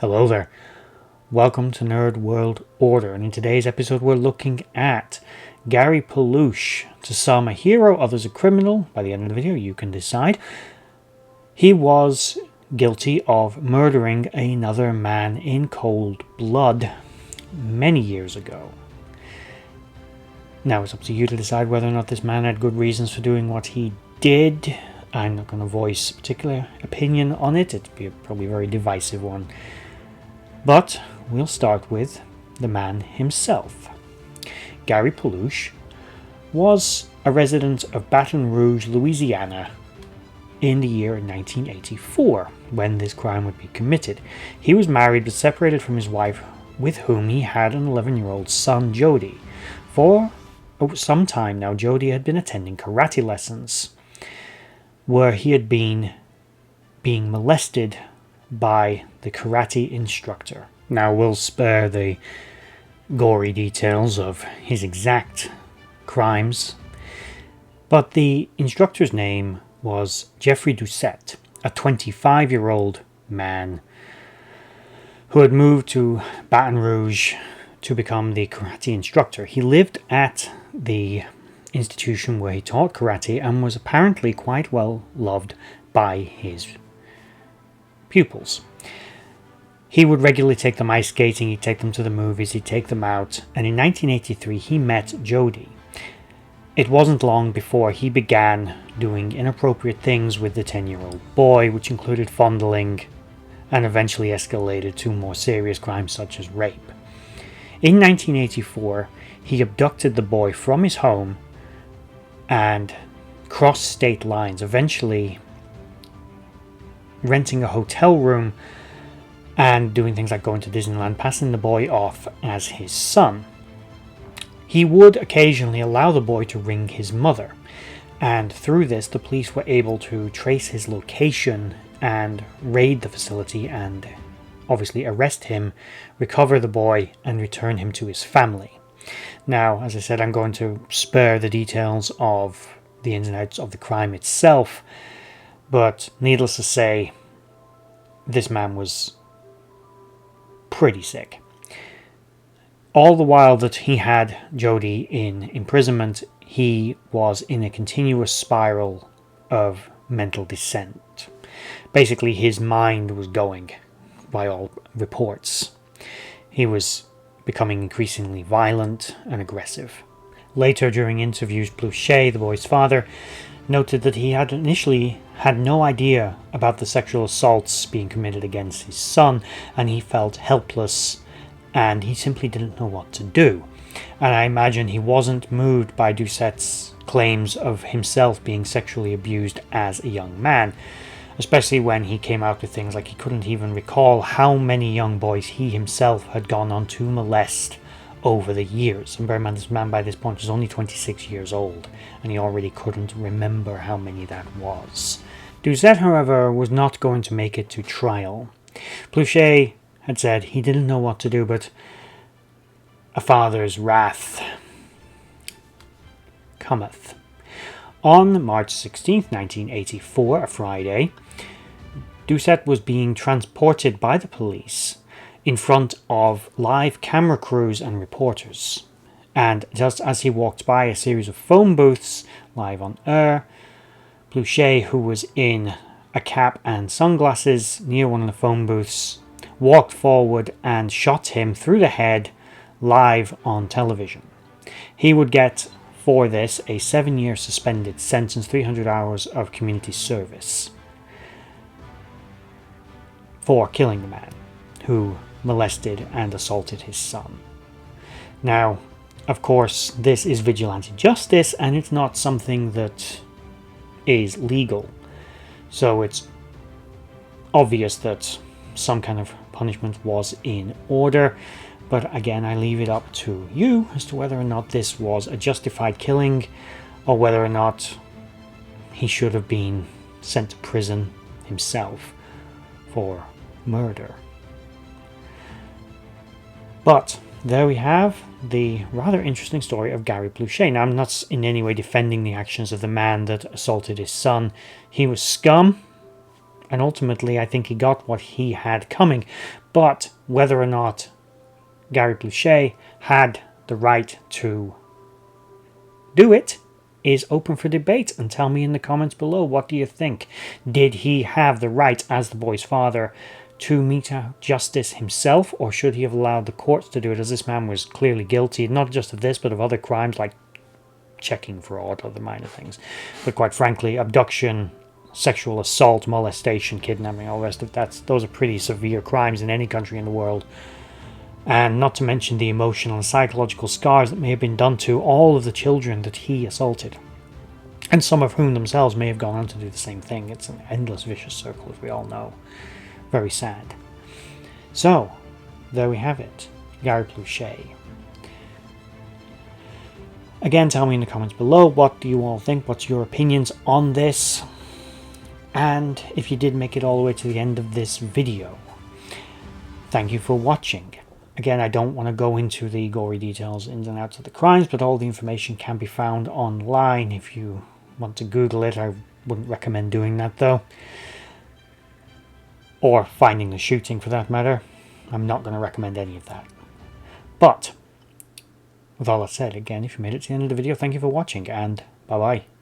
Hello there. Welcome to Nerd World Order, and in today's episode we're looking at Gary Plauché. To some a hero, others a criminal. By the end of the video you can decide. He was guilty of murdering another man in cold blood many years ago. Now it's up to you to decide whether or not this man had good reasons for doing what he did. I'm not going to voice a particular opinion on it. It'd be probably a very divisive one. But we'll start with the man himself. Gary Plauché was a resident of Baton Rouge, Louisiana in the year 1984 when this crime would be committed. He was married but separated from his wife, with whom he had an 11-year-old son, Jody. For some time now, Jody had been attending karate lessons where he had been being molested by the karate instructor. Now we'll spare the gory details of his exact crimes, but the instructor's name was Jeffrey Doucette, a 25-year-old man who had moved to Baton Rouge to become the karate instructor. He lived at the institution where he taught karate and was apparently quite well loved by his pupils. He would regularly take them ice skating, he'd take them to the movies, he'd take them out, and in 1983 he met Jody. It wasn't long before he began doing inappropriate things with the 10-year-old boy, which included fondling and eventually escalated to more serious crimes such as rape. In 1984, he abducted the boy from his home and crossed state lines, eventually renting a hotel room and doing things like going to Disneyland, passing the boy off as his son. He would occasionally allow the boy to ring his mother, and through this the police were able to trace his location and raid the facility and obviously arrest him, recover the boy, and return him to his family. Now, as I said, I'm going to spare the details of the ins and outs of the crime itself, but needless to say, this man was pretty sick. All the while that he had Jody in imprisonment, he was in a continuous spiral of mental descent. Basically, his mind was going, by all reports. He was becoming increasingly violent and aggressive. Later, during interviews, Plauché, the boy's father, noted that he had initially had no idea about the sexual assaults being committed against his son, and he felt helpless and he simply didn't know what to do. And I imagine he wasn't moved by Doucette's claims of himself being sexually abused as a young man, especially when he came out with things like he couldn't even recall how many young boys he himself had gone on to molest over the years. And bear in mind, this man by this point was only 26 years old, and he already couldn't remember how many that was. Doucette, however, was not going to make it to trial. Plauché had said he didn't know what to do, but a father's wrath cometh. On March 16th, 1984, a Friday, Doucette was being transported by the police in front of live camera crews and reporters. And just as he walked by a series of phone booths live on air, Plauché, who was in a cap and sunglasses near one of the phone booths, walked forward and shot him through the head live on television. He would get for this a 7-year suspended sentence, 300 hours of community service for killing the man who molested and assaulted his son. Now, of course, this is vigilante justice and it's not something that is legal, so it's obvious that some kind of punishment was in order. But again, I leave it up to you as to whether or not this was a justified killing or whether or not he should have been sent to prison himself for murder. But there we have the rather interesting story of Gary Plauché. Now, I'm not in any way defending the actions of the man that assaulted his son. He was scum. And ultimately, I think he got what he had coming. But whether or not Gary Plauché had the right to do it is open for debate. And tell me in the comments below, what do you think? Did he have the right, as the boy's father, to mete out justice himself, or should he have allowed the courts to do it, as this man was clearly guilty, not just of this, but of other crimes like checking fraud, other minor things. But quite frankly, abduction, sexual assault, molestation, kidnapping, all the rest of those are pretty severe crimes in any country in the world. And not to mention the emotional and psychological scars that may have been done to all of the children that he assaulted. And some of whom themselves may have gone on to do the same thing. It's an endless vicious circle, as we all know. Very sad. So, there we have it. Gary Plauché. Again, tell me in the comments below, what do you all think? What's your opinions on this? And if you did make it all the way to the end of this video, thank you for watching. Again, I don't want to go into the gory details, ins and outs of the crimes, but all the information can be found online if you want to Google it. I wouldn't recommend doing that though. Or finding the shooting for that matter. I'm not going to recommend any of that. But with all that said, again, if you made it to the end of the video, thank you for watching, and bye bye.